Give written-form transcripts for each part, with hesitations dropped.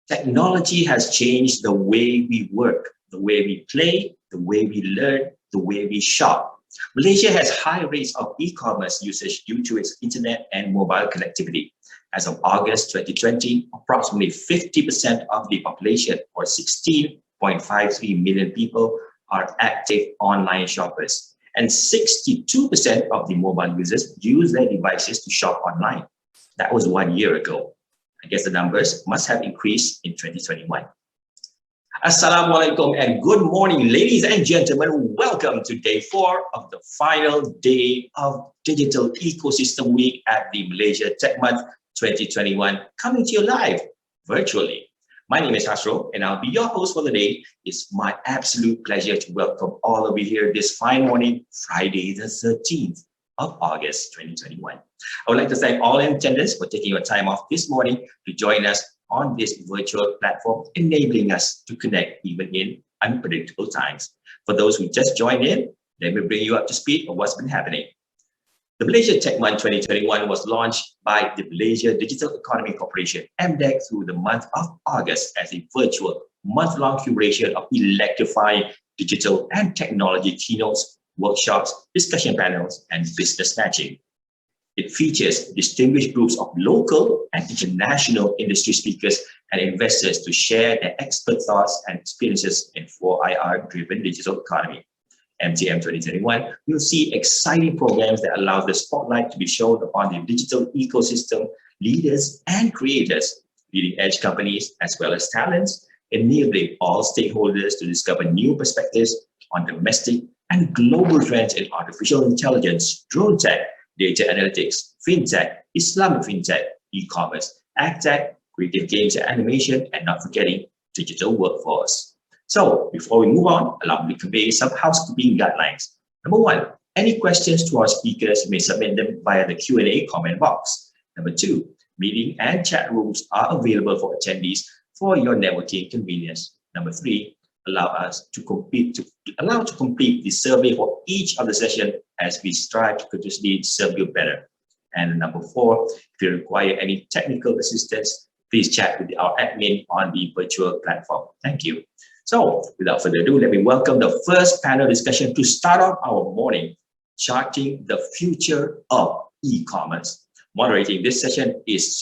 Technology has changed the way we work, the way we play, the way we learn, the way we shop. Malaysia has high rates of e-commerce usage due to its internet and mobile connectivity. As of August 2020, approximately 50% of the population, or 16.53 million people, are active online shoppers. And 62% of the mobile users use their devices to shop online. That was 1 year ago. I guess the numbers must have increased in 2021. Assalamualaikum and good morning, ladies and gentlemen. Welcome to day 4 of the final day of Digital Ecosystem Week at the Malaysia Tech Month 2021, coming to you live virtually. My name is Hasro and I'll be your host for the day. It's my absolute pleasure to welcome all of you here this fine morning, Friday the 13th of August 2021. I would like to thank all in attendance for taking your time off this morning to join us on this virtual platform, enabling us to connect even in unpredictable times. For those who just joined in, let me bring you up to speed on what's been happening. The Malaysia Tech Month 2021 was launched by the Malaysia Digital Economy Corporation, MDEC, through the month of August as a virtual month-long curation of electrifying digital and technology keynotes, workshops, discussion panels, and business matching. It features distinguished groups of local and international industry speakers and investors to share their expert thoughts and experiences in 4IR-driven digital economy. MTM 2021 will see exciting programs that allow the spotlight to be shown upon the digital ecosystem leaders and creators, leading-edge companies, as well as talents, enabling all stakeholders to discover new perspectives on domestic and global trends in artificial intelligence, drone tech, data analytics, fintech, Islamic fintech, e-commerce, agtech, creative games and animation, and not forgetting digital workforce. So before we move on, allow me to convey some housekeeping guidelines. Number 1, any questions to our speakers, you may submit them via the Q&A comment box. Number 2, meeting and chat rooms are available for attendees for your networking convenience. Number 3, allow to complete the survey for each of the session as we strive to continuously serve you better. And number 4, if you require any technical assistance, please chat with our admin on the virtual platform. Thank you. So without further ado, let me welcome the first panel discussion to start off our morning, charting the future of e-commerce. Moderating this session is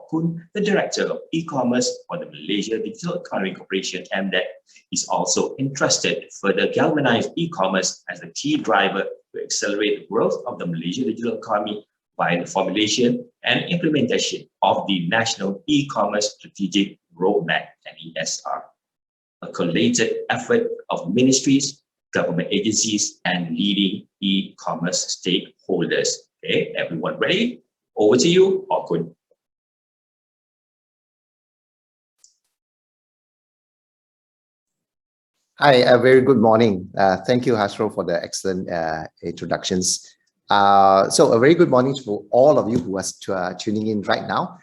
Koon, the Director of E-commerce for the Malaysia Digital Economy Corporation, MDEC. He's also entrusted to further galvanize e-commerce as a key driver to accelerate the growth of the Malaysia digital economy by the formulation and implementation of the National E-commerce Strategic Roadmap, NESR, a collated effort of ministries, government agencies, and leading e-commerce stakeholders. Okay, everyone ready? Over to you, Koon. Hi, a very good morning. Thank you, Hasro, for the excellent introductions. So a very good morning to all of you who are tuning in right now.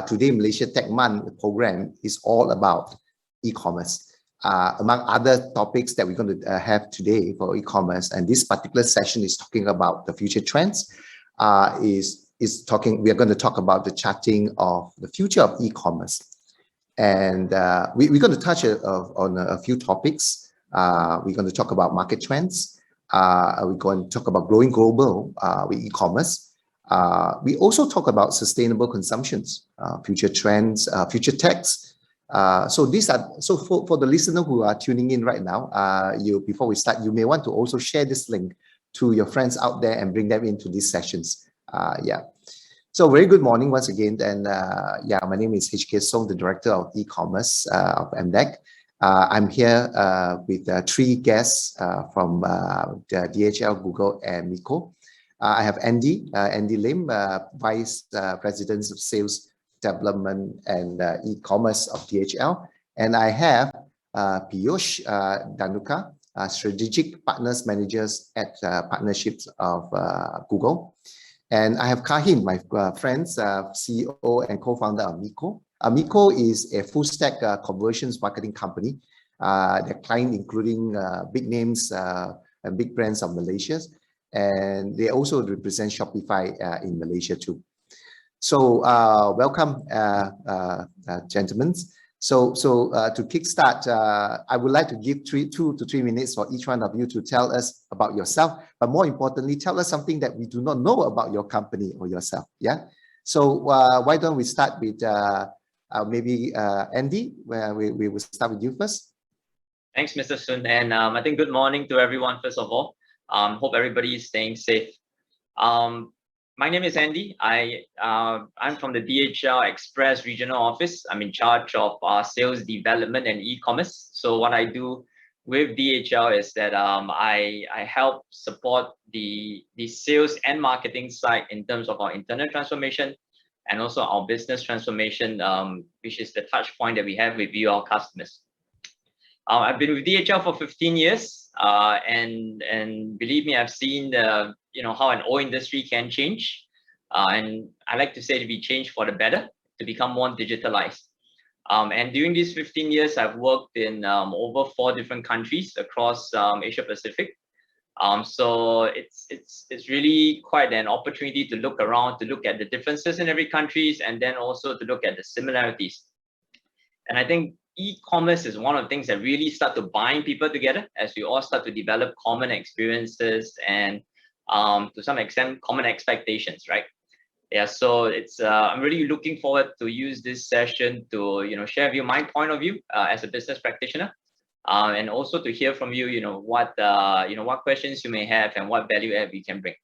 Today, Malaysia Tech Month program is all about e-commerce. Among other topics that we're going to have today for e-commerce, and this particular session is talking about the future trends, we are going to talk about the charting of the future of e-commerce. And we're going to touch on a few topics. We're going to talk about market trends. We're going to talk about growing global with e-commerce. We also talk about sustainable consumptions, future trends, future techs. So for the listener who are tuning in right now, before we start, you may want to also share this link to your friends out there and bring them into these sessions. So very good morning once again. And my name is HK Song, the Director of E-commerce of MDEC. I'm here with 3 guests from the DHL, Google, and Meekco. I have Andy Lim, Vice President of Sales Development and E-commerce of DHL. And I have Piyush, Dhanuka, Strategic Partners Managers at Partnerships of Google. And I have Hing, my friend, CEO and co-founder of Meekco. Meekco is a full-stack conversions marketing company. Their client including big names and big brands of Malaysia. And they also represent Shopify in Malaysia too. So welcome, gentlemen. So to kickstart, I would like to give 2 to 3 minutes for each one of you to tell us about yourself, but more importantly, tell us something that we do not know about your company or yourself. Yeah. So why don't we start with maybe Andy, where we will start with you first. Thanks, Mr. Sun. And I think good morning to everyone, first of all. Hope everybody is staying safe. My name is Andy. I'm from the DHL Express Regional Office. I'm in charge of sales development and e-commerce. So what I do with DHL is that I help support the sales and marketing side in terms of our internal transformation and also our business transformation, which is the touch point that we have with you, our customers. I've been with DHL for 15 years, and believe me, I've seen how an old industry can change, and I like to say to be changed for the better, to become more digitalized. And during these 15 years, I've worked in over 4 different countries across Asia Pacific. So it's really quite an opportunity to look around, to look at the differences in every countries, and then also to look at the similarities. And I think e-commerce is one of the things that really start to bind people together as we all start to develop common experiences and to some extent common expectations, right? Yeah, so it's I'm really looking forward to use this session to share with you my point of view as a business practitioner, and also to hear from you, what questions you may have and what value add we can bring.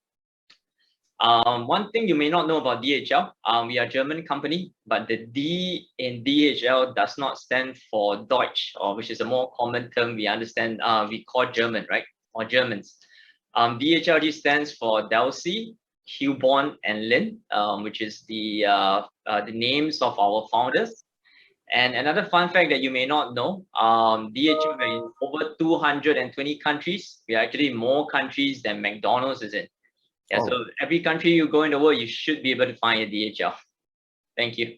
One thing you may not know about DHL, we are a German company, but the D in DHL does not stand for Deutsch, or which is a more common term we understand, we call German, right? Or Germans. DHL stands for Delcy, Hubon, and Lin, which is the names of our founders. And another fun fact that you may not know, DHL is in over 220 countries. We are actually in more countries than McDonald's is in. Yeah, so every country you go in the world, you should be able to find a DHL. Thank you.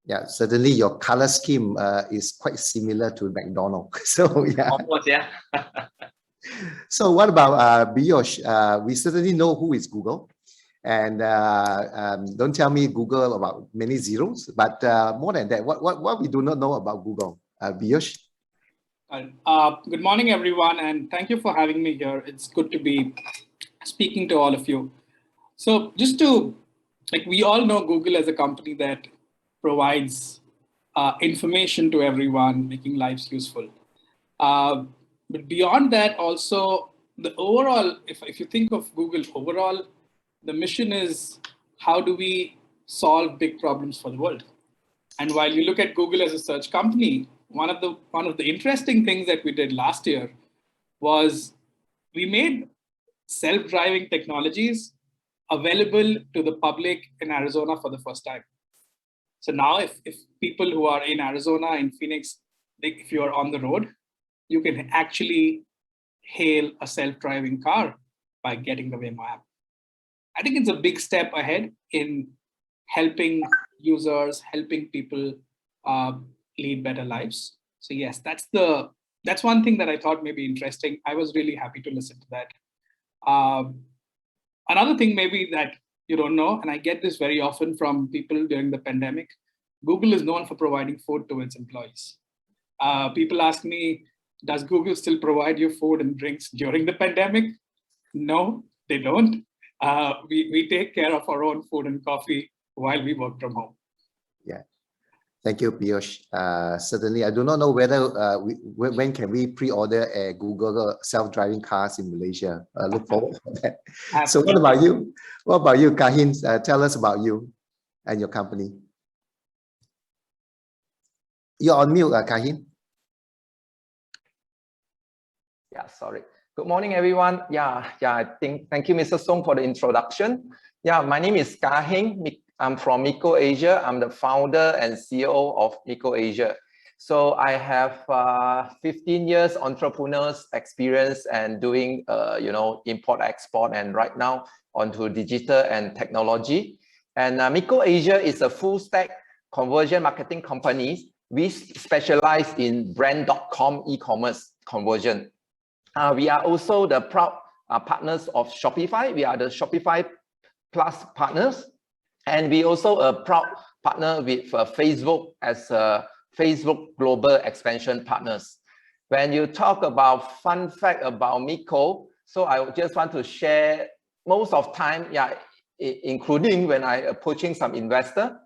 Yeah, certainly your color scheme is quite similar to McDonald's. So yeah. Of course, yeah. So what about Piyush? We certainly know who is Google. And don't tell me Google about many zeros, but more than that, what we do not know about Google? Piyush? Good morning, everyone, and thank you for having me here. It's good to be speaking to all of you. So just to, we all know Google as a company that provides information to everyone, making lives useful. But beyond that, also the overall, if you think of Google overall, the mission is how do we solve big problems for the world? And while you look at Google as a search company, one of the interesting things that we did last year was we made self-driving technologies available to the public in Arizona for the first time. So now if people who are in Arizona, in Phoenix, if you are on the road, you can actually hail a self-driving car by getting the Waymo app. I think it's a big step ahead in helping users, helping people lead better lives. So yes, that's one thing that I thought may be interesting. I was really happy to listen to that. Another thing maybe that you don't know, and I get this very often from people during the pandemic, Google is known for providing food to its employees. People ask me, does Google still provide you food and drinks during the pandemic? No, they don't. We take care of our own food and coffee while we work from home. Yeah. Thank you, Piyush. Certainly, I do not know whether when can we pre-order a Google self-driving cars in Malaysia. Look forward to that. Absolutely. So what about you? What about you, Kahin? Tell us about you and your company. You're on mute, Kahin. Yeah, sorry. Good morning, everyone. Thank you, Mr. Song, for the introduction. Yeah, my name is Hing. I'm from Meekco Asia. I'm the founder and CEO of Meekco Asia. So I have 15 years entrepreneurs experience and doing import export, and right now onto digital and technology. And Meekco Asia is a full stack conversion marketing company. We specialize in brand.com e-commerce conversion. We are also the proud partners of Shopify. We are the Shopify Plus partners. And we also a proud partner with Facebook as a Facebook Global Expansion Partners. When you talk about fun fact about Meekco, so I just want to share most of time, yeah, including when I approaching some investor.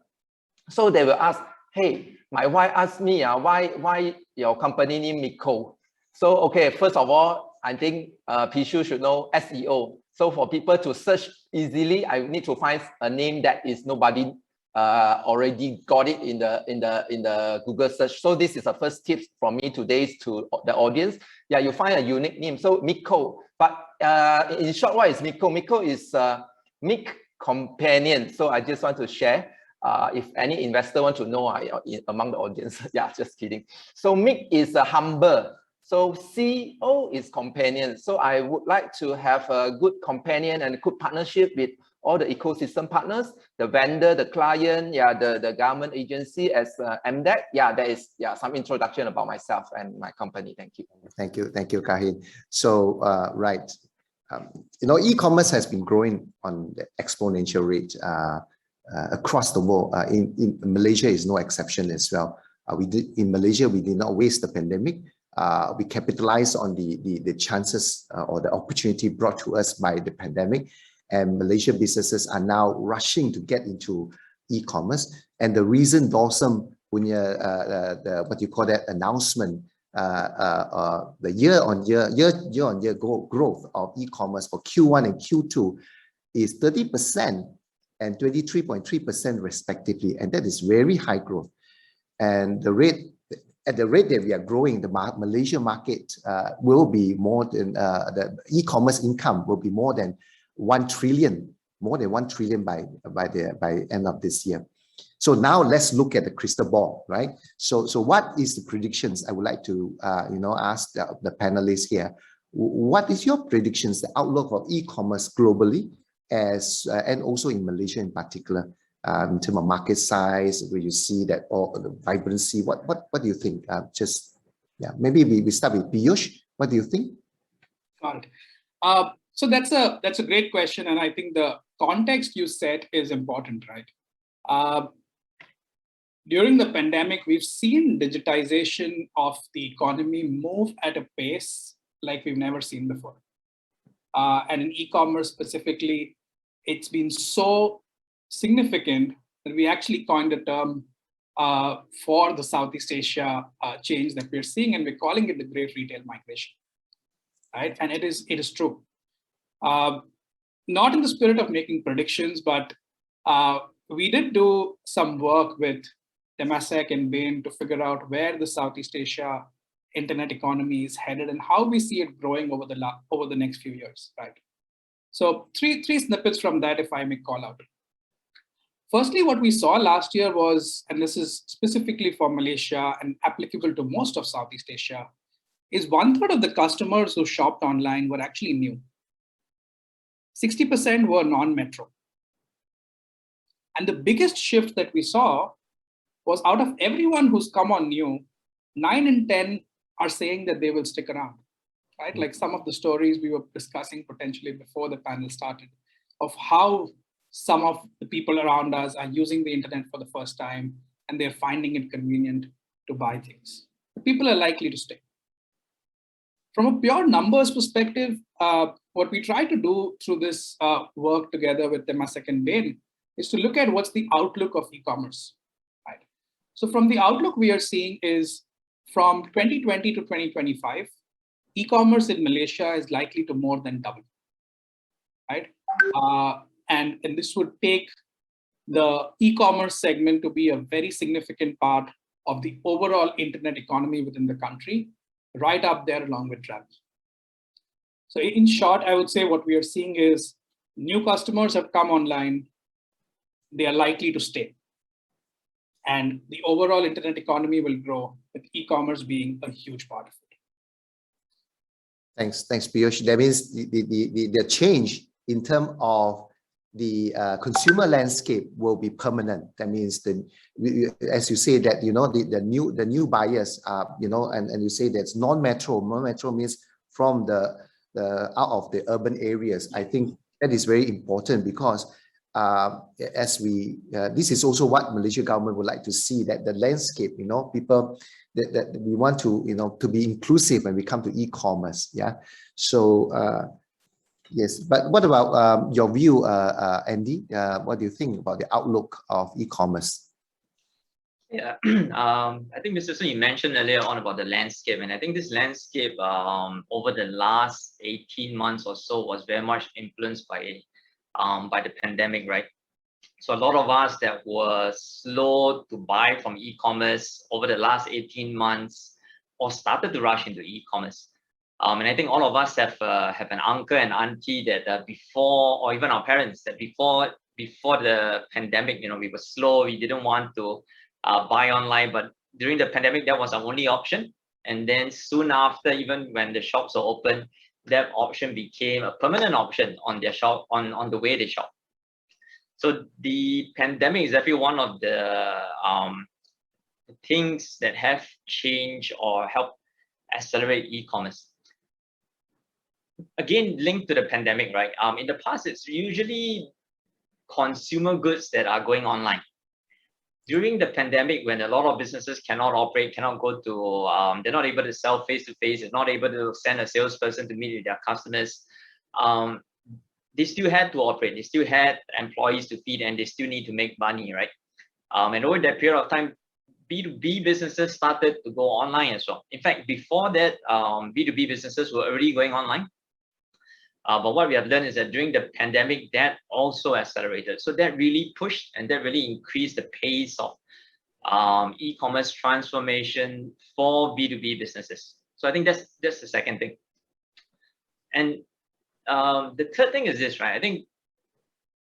So they will ask, hey, my wife asked me, why your company name Meekco? So, okay, first of all, I think Piyush should know SEO. So for people to search easily, I need to find a name that is nobody already got it in the Google search. So this is the first tip from me today to the audience. Yeah, you find a unique name. So Meekco, but in short, what is Meekco? Meekco is Meek companion. So I just want to share. If any investor want to know among the audience, yeah, just kidding. So Meek is a humble. So CO is companion. So I would like to have a good companion and a good partnership with all the ecosystem partners, the vendor, the client, yeah, the government agency as MDEC. Yeah, there is some introduction about myself and my company. Thank you. Thank you, Kahin. So right, e-commerce has been growing on the exponential rate across the world. In Malaysia is no exception as well. In Malaysia, we did not waste the pandemic. We capitalized on the chances or the opportunity brought to us by the pandemic, and Malaysia businesses are now rushing to get into e-commerce. And the reason Dawson punya what you call that announcement, the year-on-year growth of e-commerce for Q1 and Q2 is 30% and 23.3% respectively, and that is very high growth. And at the rate that we are growing, the Malaysia market will be more than the e-commerce income will be more than 1 trillion by end of this year. So now let's look at the crystal ball, right? So what is the predictions? I would like to ask the panelists here. What is your predictions, the outlook of e-commerce globally, and also in Malaysia in particular? In terms of market size, where you see that all the vibrancy, what do you think? Maybe we start with Piyush. What do you think? Got it. So that's a great question, and I think the context you set is important, right? During the pandemic, we've seen digitization of the economy move at a pace like we've never seen before. And in e-commerce specifically, it's been so significant that we actually coined a term for the Southeast Asia change that we're seeing, and we're calling it the Great Retail Migration, right? And it is true. Not in the spirit of making predictions, but we did do some work with Temasek and Bain to figure out where the Southeast Asia internet economy is headed and how we see it growing over the next few years, right? So three snippets from that, if I may call out. Firstly, what we saw last year was, and this is specifically for Malaysia and applicable to most of Southeast Asia, is 1/3 of the customers who shopped online were actually new. 60% were non-metro. And the biggest shift that we saw was out of everyone who's come on new, 9 in 10 are saying that they will stick around, right? Like some of the stories we were discussing potentially before the panel started of how some of the people around us are using the internet for the first time and they're finding it convenient to buy things. The people are likely to stay. From a pure numbers perspective, what we try to do through this work together with Temasek and Bain is to look at what's the outlook of e-commerce, right? So from the outlook we are seeing is from 2020 to 2025, e-commerce in Malaysia is likely to more than double, right? And this would take the e-commerce segment to be a very significant part of the overall internet economy within the country, right up there along with travel. So in short, I would say what we are seeing is new customers have come online, they are likely to stay. And the overall internet economy will grow, with e-commerce being a huge part of it. Thanks, Piyush. That means the change in terms of the consumer landscape will be permanent. That means as you say that the new buyers and you say that's non-metro. Non-metro means from the out of the urban areas. I think that is very important because as we, this is also what Malaysia government would like to see, that the landscape, people that we want to, to be inclusive when we come to e-commerce. Yeah. So, yes, but what about your view, Andy? What do you think about the outlook of e-commerce? Yeah, I think Mr. Sun, you mentioned earlier on about the landscape, and I think this landscape over the last 18 months or so was very much influenced by the pandemic, right? So a lot of us that were slow to buy from e-commerce over the last 18 months or started to rush into e-commerce. And I think all of us have an uncle and auntie that before, or even our parents, that before the pandemic, we were slow, we didn't want to buy online, but during the pandemic, that was our only option. And then soon after, even when the shops are open, that option became a permanent option on their shop, on the way they shop. So the pandemic is definitely one of the things that have changed or helped accelerate e-commerce. Again, linked to the pandemic, right? In the past, it's usually consumer goods that are going online. During the pandemic, when a lot of businesses cannot operate, cannot go to, they're not able to sell face-to-face, they're not able to send a salesperson to meet with their customers, they still had to operate, they still had employees to feed, and they still need to make money, right? And over that period of time, B2B businesses started to go online as well. In fact, before that, B2B businesses were already going online. But what we have learned is that during the pandemic, that also accelerated. So that really pushed and that really increased the pace of e-commerce transformation for B2B businesses. So I think that's the second thing. And the third thing is this, right? I think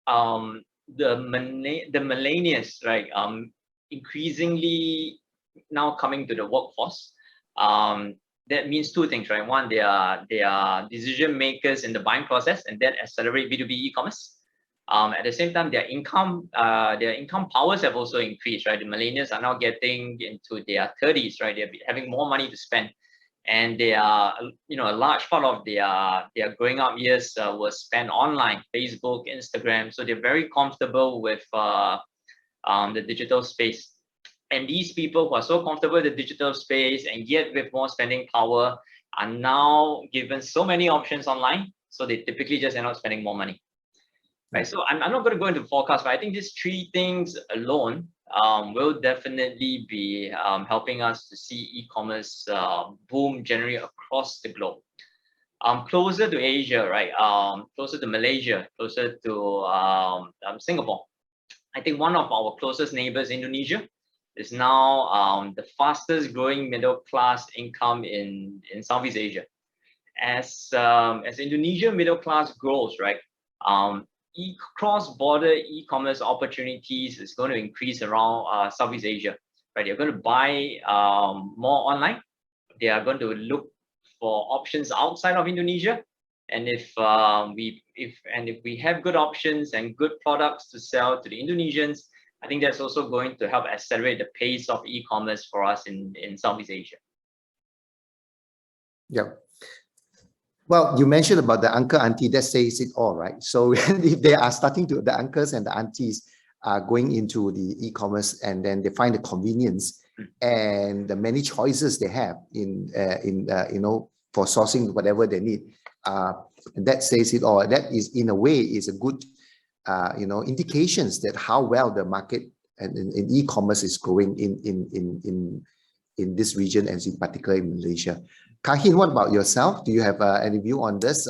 the millennials, right, increasingly now coming to the workforce. That means two things, right? One, they are decision makers in the buying process, and that accelerate B2B e-commerce. At the same time, their income powers have also increased, right? The millennials are now getting into their 30s, right? They're having more money to spend, and they are, a large part of their growing up years was spent online, Facebook, Instagram. So they're very comfortable with the digital space. And these people who are so comfortable with the digital space and yet with more spending power are now given so many options online. So they typically just end up spending more money. Right. So I'm not going to go into forecast, but I think these three things alone will definitely be helping us to see e-commerce boom generally across the globe. Closer to Asia, right? Closer to Malaysia, closer to Singapore. I think one of our closest neighbors, Indonesia, is now the fastest growing middle class income in Southeast Asia. As Indonesia middle class grows, right, cross-border e-commerce opportunities is going to increase around Southeast Asia. Right, they're going to buy more online. They are going to look for options outside of Indonesia. And if we have good options and good products to sell to the Indonesians, I think that's also going to help accelerate the pace of e-commerce for us in Southeast Asia. Yeah. Well, you mentioned about the uncle, auntie, that says it all, right? So if they are starting to, the uncles and the aunties are going into the e-commerce, and then they find the convenience and the many choices they have in for sourcing whatever they need. And that says it all. That is, in a way, is a good indications that how well the market and in e-commerce is growing in this region, and in particular in Malaysia. Kahin, what about yourself? Do you have any view on this?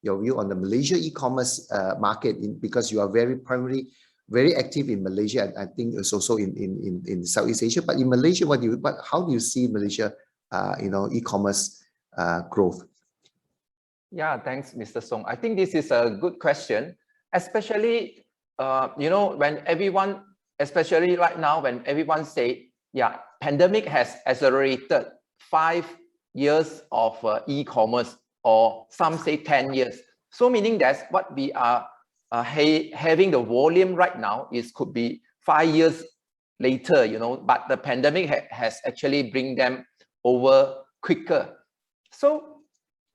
Your view on the Malaysia e-commerce market, because you are very active in Malaysia, and I think it's also in Southeast Asia. But in Malaysia, how do you see Malaysia, e-commerce growth? Yeah, thanks, Mr. Song. I think this is a good question. Especially, when everyone, especially right now, when everyone say, yeah, pandemic has accelerated 5 years of e-commerce, or some say 10 years. So meaning that's what we are having the volume right now could be 5 years later, but the pandemic has actually bring them over quicker. So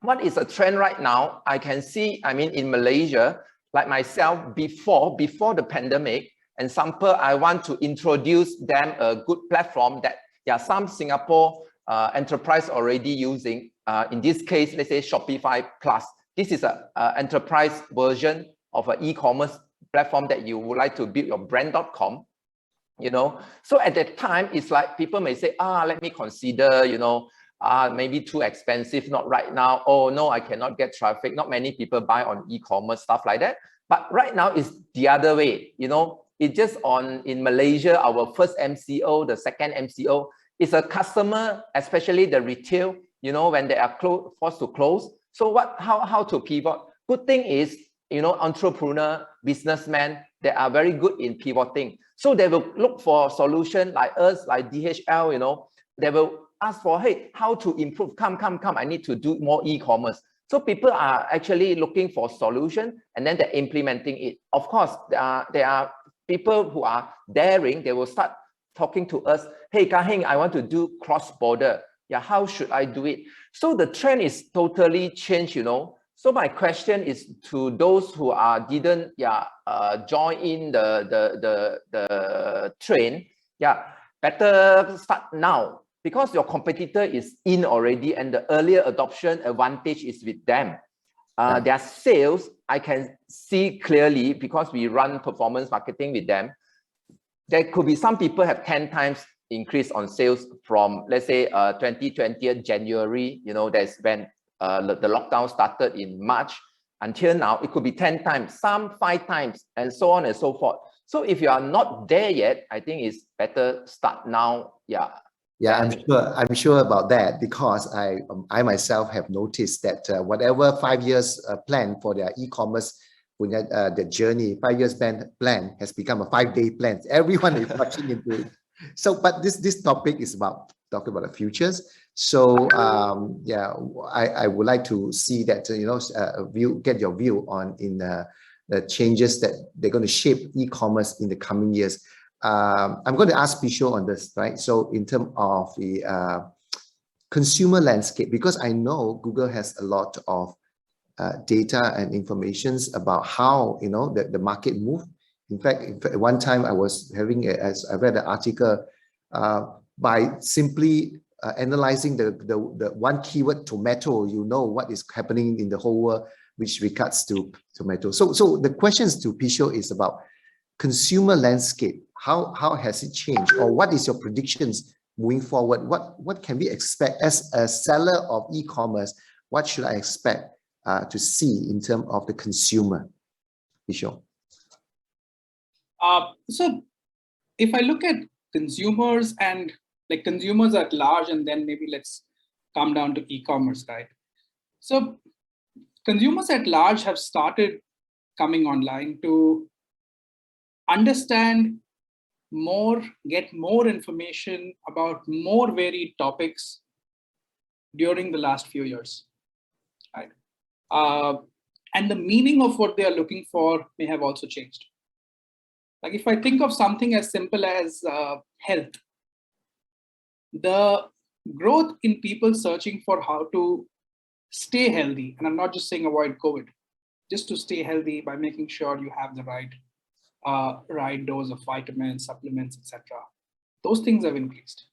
what is a trend right now? I can see, in Malaysia, like myself before the pandemic, and sample, I want to introduce them a good platform that some Singapore enterprise already using. In this case, let's say Shopify Plus. This is a enterprise version of an e-commerce platform that you would like to build your brand.com. So at that time, it's like people may say, let me consider, maybe too expensive, not right now. Oh no, I cannot get traffic. Not many people buy on e-commerce, stuff like that. But right now it's the other way. It's just in Malaysia, our first MCO, the second MCO is a customer, especially the retail, when they are forced to close. So how to pivot? Good thing is, entrepreneur, businessmen, they are very good in pivoting. So they will look for solution like us, like DHL, they will ask for, hey, how to improve? Come, I need to do more e-commerce. So people are actually looking for solution and then they're implementing it. Of course, there are people who are daring, they will start talking to us, hey, Hing, I want to do cross-border. Yeah, how should I do it? So the trend is totally changed, So my question is to those who didn't join in the train, better start now because your competitor is in already and the earlier adoption advantage is with them. Their sales, I can see clearly because we run performance marketing with them. There could be some people have 10 times increase on sales from, let's say, 2020 January, that's when the lockdown started in March until now. It could be 10 times, some 5 times, and so on and so forth. So if you are not there yet, I think it's better start now. I'm sure about that because I myself have noticed that whatever 5 years plan for their e-commerce, the journey, 5 years plan has become a 5-day plan. Everyone is rushing into it. So, but this topic is about talking about the futures. So I would like to see that get your view on the changes that they're going to shape e-commerce in the coming years. I'm going to ask Piyush on this, right? So in terms of the consumer landscape, because I know Google has a lot of data and informations about how the market move. In fact, one time I was I read an article by simply analyzing the one keyword tomato, what is happening in the whole world, which regards to tomato. So the questions to Piyush is about consumer landscape. How has it changed, or what is your predictions moving forward? What can we expect as a seller of e-commerce? What should I expect to see in terms of the consumer? Piyush. So if I look at consumers and like consumers at large, and then maybe let's come down to e-commerce, right? So consumers at large have started coming online to understand more, get more information about more varied topics during the last few years, right? And the meaning of what they are looking for may have also changed. Like if I think of something as simple as health, the growth in people searching for how to stay healthy, and I'm not just saying avoid COVID, just to stay healthy by making sure you have the right dose of vitamins, supplements, etc. Those things have increased,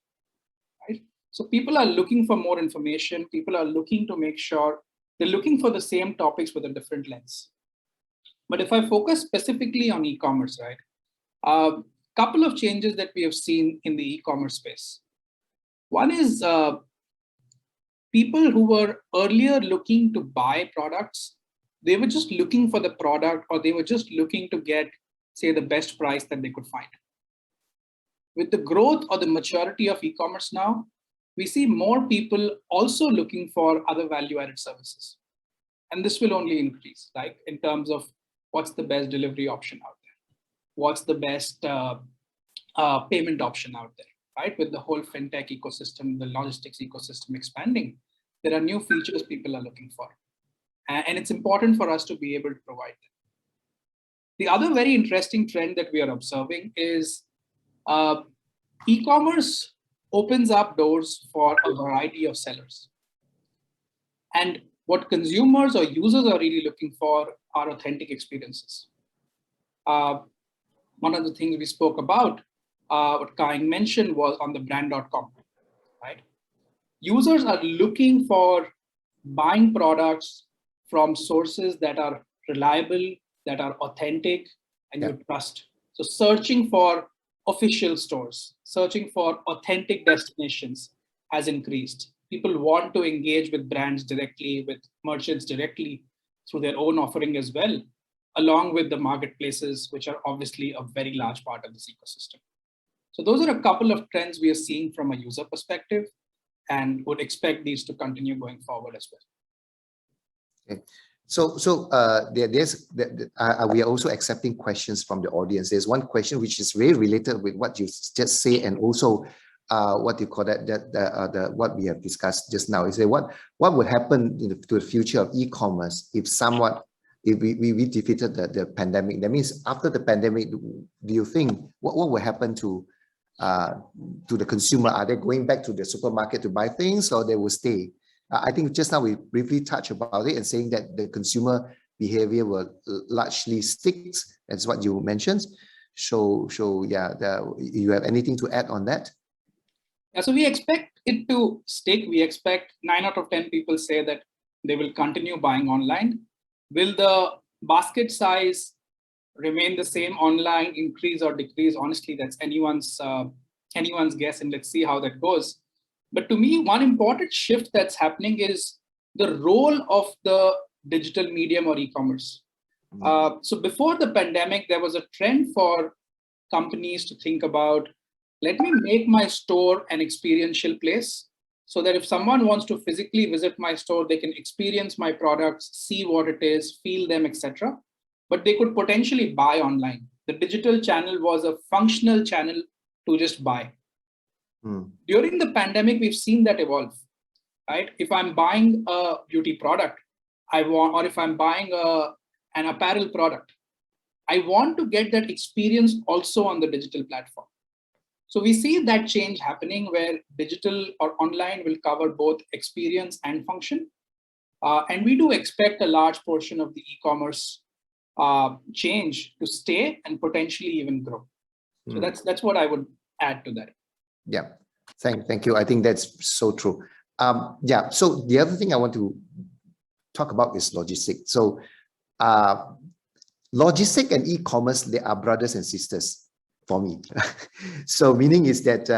right? So people are looking for more information. People are looking to make sure they're looking for the same topics with a different lens. But if I focus specifically on e-commerce, right? A couple of changes that we have seen in the e-commerce space. One is people who were earlier looking to buy products, they were just looking for the product, or they were just looking to get, say, the best price that they could find. With the growth or the maturity of e-commerce now, we see more people also looking for other value-added services. And this will only increase, like in terms of what's the best delivery option out there? What's the best payment option out there, right? With the whole fintech ecosystem, the logistics ecosystem expanding, there are new features people are looking for. And it's important for us to be able to provide them. The other very interesting trend that we are observing is e-commerce opens up doors for a variety of sellers. And what consumers or users are really looking for are authentic experiences. One of the things we spoke about, what Kaing mentioned, was on the brand.com, right? Users are looking for buying products from sources that are reliable, that are authentic, and you trust. So searching for official stores, searching for authentic destinations has increased. People want to engage with brands directly, with merchants directly through their own offering as well, along with the marketplaces, which are obviously a very large part of this ecosystem. So those are a couple of trends we are seeing from a user perspective, and would expect these to continue going forward as well. Okay. So we are also accepting questions from the audience. There's one question which is very related with what you just say, and also what you call that what we have discussed just now. Is what would happen to the future of e-commerce if we defeated the pandemic? That means after the pandemic, do you think what will happen to the consumer? Are they going back to the supermarket to buy things, or they will stay? I think just now we briefly touched about it and saying that the consumer behavior will largely stick, as what you mentioned. So yeah, you have anything to add on that? Yeah, so we expect it to stick. We expect 9 out of 10 people say that they will continue buying online. Will the basket size remain the same online, increase or decrease? Honestly, that's anyone's guess, and let's see how that goes. But to me, one important shift that's happening is the role of the digital medium or e-commerce. So before the pandemic, there was a trend for companies to think about, let me make my store an experiential place, so that if someone wants to physically visit my store, they can experience my products, see what it is, feel them, etc. But they could potentially buy online. The digital channel was a functional channel to just buy. During the pandemic, we've seen that evolve, right? If I'm buying a beauty product, or if I'm buying an apparel product, I want to get that experience also on the digital platform. So we see that change happening where digital or online will cover both experience and function. And we do expect a large portion of the e-commerce change to stay and potentially even grow. So that's what I would add to that. Yeah, thank you. I think that's so true. Yeah, so the other thing I want to talk about is logistics. So logistics and e-commerce, they are brothers and sisters for me. So meaning is that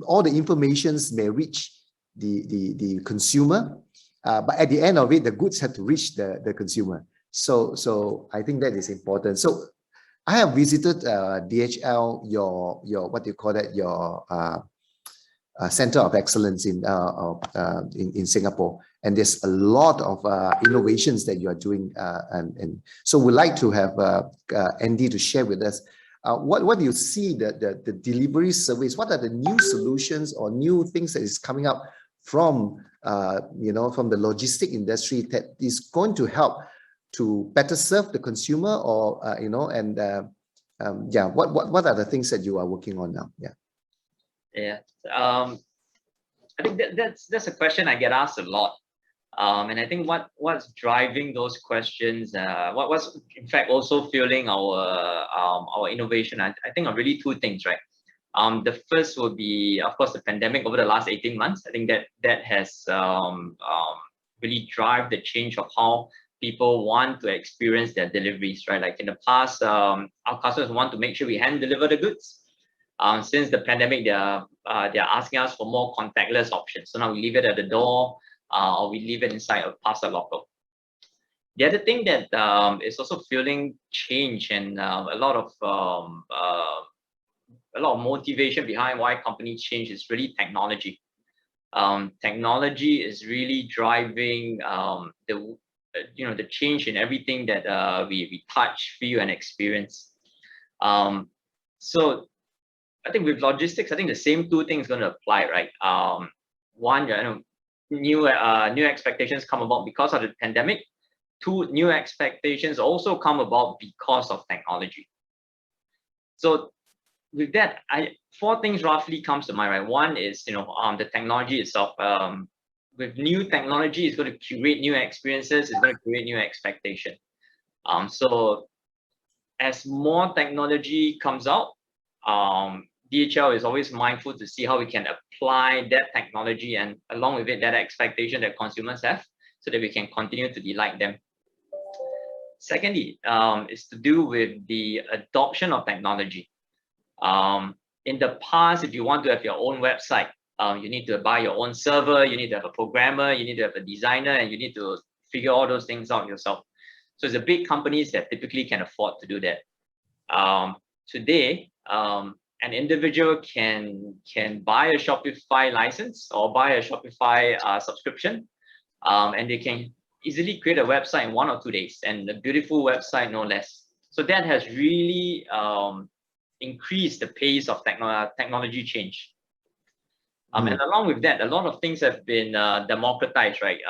all the informations may reach the consumer, but at the end of it, the goods have to reach the consumer. So I think that is important. So I have visited DHL, your what do you call that, your center of excellence in Singapore, and there's a lot of innovations that you are doing, and so we'd like to have Andy to share with us what do you see the delivery service, what are the new solutions or new things that is coming up from from the logistic industry that is going to help to better serve the consumer, or yeah, what are the things that you are working on now? Yeah, I think that's a question I get asked a lot, and I think what's driving those questions, what's in fact also fueling our innovation, I think are really two things, right? The first would be, of course, the pandemic over the last 18 months. I think that has really driven the change of how people want to experience their deliveries, right? Like in the past, our customers want to make sure we hand deliver the goods. Since the pandemic, they're asking us for more contactless options. So now we leave it at the door, or we leave it inside a parcel locker. The other thing that is also fueling change and a lot of motivation behind why companies change is really technology. Technology is really driving the change in everything that we touch, feel, and experience. So I think with logistics, I think the same two things going to apply, right? One, new expectations come about because of the pandemic. Two, new expectations also come about because of technology. So with that, four things roughly comes to mind, right? One is the technology itself. with new technology, it's going to curate new experiences, it's going to create new expectation. So as more technology comes out, DHL is always mindful to see how we can apply that technology and along with it, that expectation that consumers have, so that we can continue to delight them. Secondly, is to do with the adoption of technology. In the past, if you want to have your own website, you need to buy your own server, you need to have a programmer, you need to have a designer, and you need to figure all those things out yourself. So it's the big companies that typically can afford to do that. Today, an individual can buy a Shopify license or buy a Shopify subscription, and they can easily create a website in 1 or 2 days, and a beautiful website no less. So that has really increased the pace of technology change. And along with that, a lot of things have been democratized, right?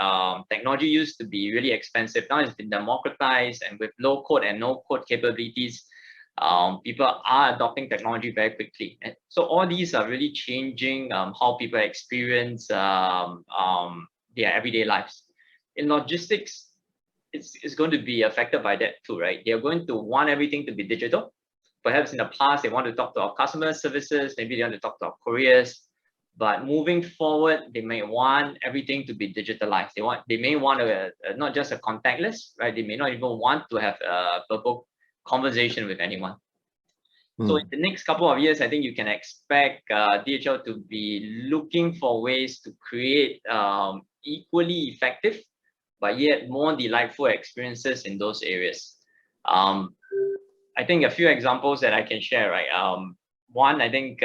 Technology used to be really expensive. Now it's been democratized, and with low code and no code capabilities, people are adopting technology very quickly. And so all these are really changing how people experience their everyday lives. In logistics, it's going to be affected by that too, right? They're going to want everything to be digital. Perhaps in the past, they want to talk to our customer services, maybe they want to talk to our couriers. But moving forward, they may want everything to be digitalized. They may want not just a contactless, right? They may not even want to have a verbal conversation with anyone. So in the next couple of years, I think you can expect DHL to be looking for ways to create equally effective, but yet more delightful experiences in those areas. I think a few examples that I can share, right? One, I think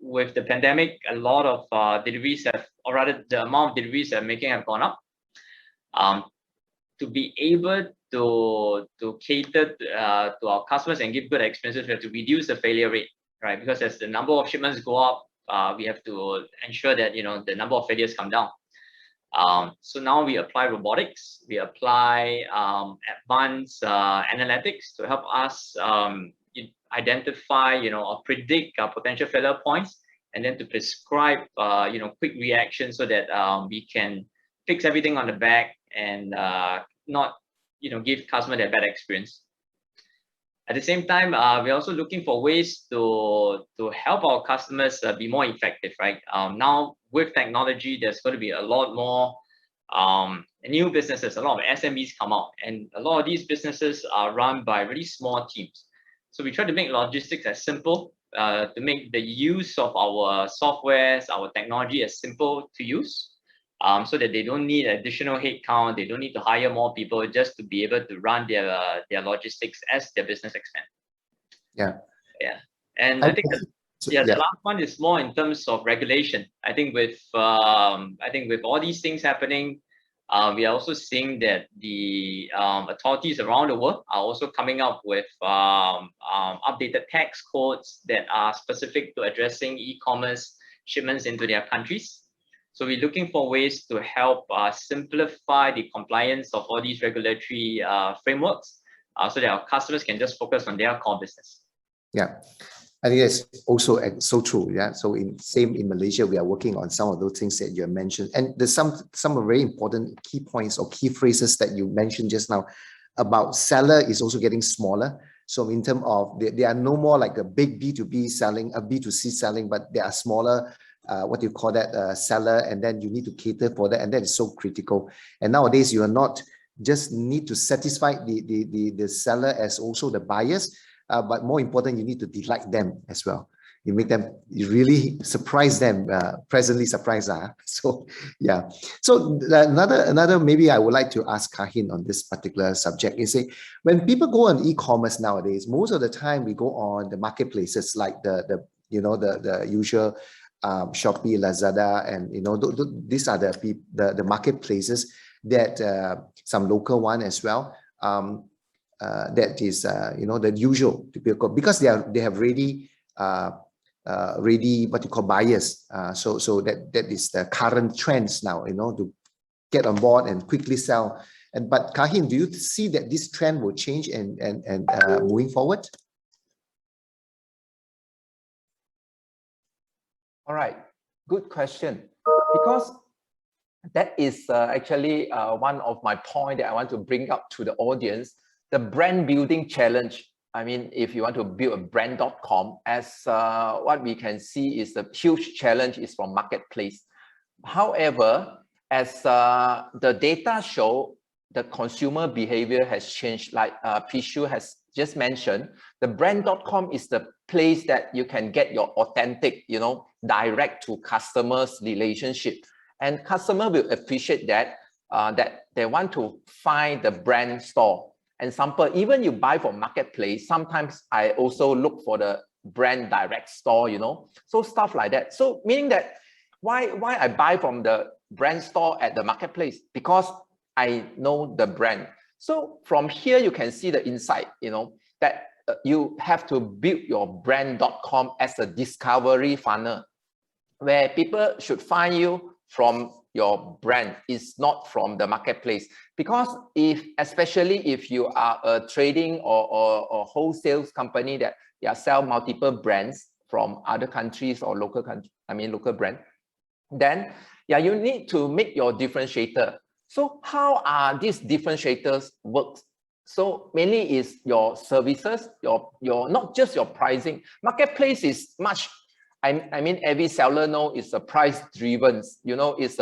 with the pandemic, a lot of deliveries have, or rather the amount of deliveries that making have gone up. To be able to cater to our customers and give good experiences, we have to reduce the failure rate, right? Because as the number of shipments go up, we have to ensure that the number of failures come down. So now we apply robotics, we apply advanced analytics to help us identify, or predict potential failure points, and then to prescribe, quick reaction so that we can fix everything on the back and not, give customer that bad experience. At the same time, we're also looking for ways to help our customers be more effective, right? Now with technology, there's going to be a lot more new businesses, a lot of SMEs come out, and a lot of these businesses are run by really small teams. So we try to make logistics as simple, to make the use of our softwares, our technology as simple to use, so that they don't need additional headcount, they don't need to hire more people just to be able to run their logistics as their business expands. Yeah. And I think the last one is more in terms of regulation. I think with all these things happening, we are also seeing that the authorities around the world are also coming up with updated tax codes that are specific to addressing e-commerce shipments into their countries. So we're looking for ways to help simplify the compliance of all these regulatory frameworks, so that our customers can just focus on their core business. Yeah, I think that's also so true. Yeah, so in Malaysia, we are working on some of those things that you have mentioned, and there's some very important key points or key phrases that you mentioned just now about seller is also getting smaller. So in terms of they are no more like a big B2B selling, a B2C selling, but they are smaller. What do you call that, seller, and then you need to cater for that, and that is so critical. And nowadays you are not just need to satisfy the seller as also the buyers, but more important, you need to delight them as well. You make them, you really surprise them, pleasantly surprise. So yeah. So another maybe I would like to ask Kahin on this particular subject is when people go on e-commerce nowadays, most of the time we go on the marketplaces like the usual Shopee, Lazada, and these are the marketplaces that some local one as well. That is the usual typical, because they have ready what you call buyers. So that is the current trends now. To get on board and quickly sell. But Kahin, do you see that this trend will change and moving forward? All right, good question. Because that is actually one of my points that I want to bring up to the audience, the brand building challenge. I mean, if you want to build a brand.com, as what we can see is the huge challenge is from marketplace. However, as the data show, the consumer behavior has changed, like Piyush has just mentioned. The brand.com is the place that you can get your authentic, direct to customers relationship, and customer will appreciate that, that they want to find the brand store. And sample, even you buy from marketplace, sometimes I also look for the brand direct store, so stuff like that. So meaning that why I buy from the brand store at the marketplace? Because I know the brand. So from here, you can see the insight, that you have to build your brand.com as a discovery funnel where people should find you from your brand, is not from the marketplace. Because especially if you are a trading or wholesale company that sell multiple brands from other countries or local brand, then you need to make your differentiator. So how are these differentiators work? So mainly is your services, your not just your pricing. Marketplace is much, I mean every seller know it's a price driven, it's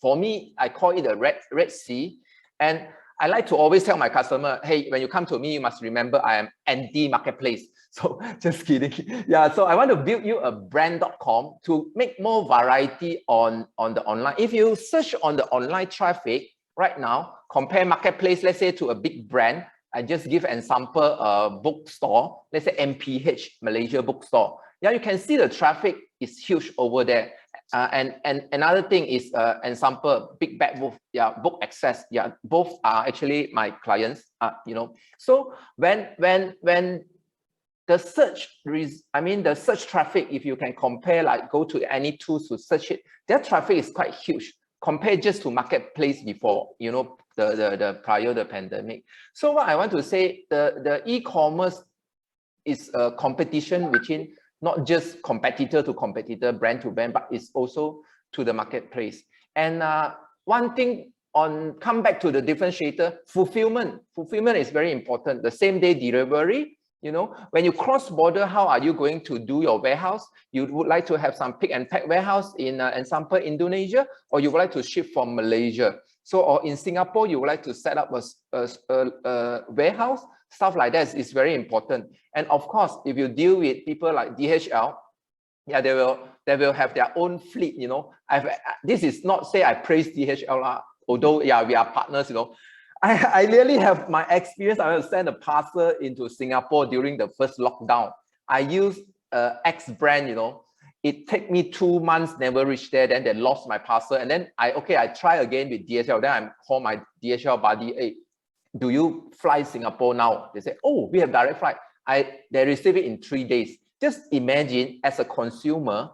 for me, I call it a red sea. And I like to always tell my customer, hey, when you come to me, you must remember I am anti-marketplace. So just kidding. Yeah, so I want to build you a brand.com to make more variety on the online. If you search on the online traffic right now, compare marketplace, let's say, to a big brand. I just give an example, bookstore, let's say MPH, Malaysia bookstore. Yeah, you can see the traffic is huge over there. And another thing is example, Big Bad Wolf, Book Access, both are actually my clients, So when the search, the search traffic, if you can compare, like go to any tools to search it, their traffic is quite huge compared just to marketplace before, the prior the pandemic. So what I want to say, the e-commerce is a competition between not just competitor to competitor, brand to brand, but it's also to the marketplace. And one thing come back to the differentiator, fulfillment. Fulfillment is very important. The same day delivery, when you cross border, how are you going to do your warehouse? You would like to have some pick and pack warehouse in example, Indonesia, or you would like to ship from Malaysia. So, or in Singapore, you would like to set up a warehouse. Stuff like that is very important. And of course, if you deal with people like DHL, they will have their own fleet. This is not say I praise DHL, although we are partners. I really have my experience. I will send a parcel into Singapore during the first lockdown. I use X brand. It took me 2 months, never reached there. Then they lost my parcel, and then I try again with DHL. Then I call my DHL buddy, hey, do you fly Singapore now? They say, oh, we have direct flight. They receive it in 3 days. Just imagine as a consumer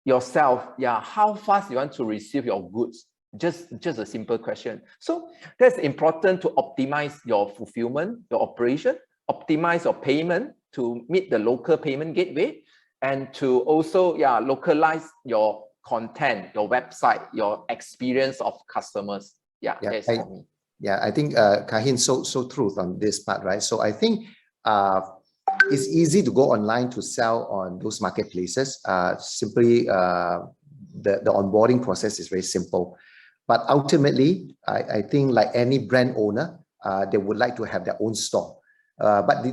yourself, how fast you want to receive your goods. Just a simple question. So that's important to optimize your fulfillment, your operation, optimize your payment to meet the local payment gateway, and to also localize your content, your website, your experience of customers. That's for me. Yeah, I think Kahin so truth on this part, right? So I think it's easy to go online to sell on those marketplaces. Simply the onboarding process is very simple. But ultimately, I think like any brand owner, they would like to have their own store. But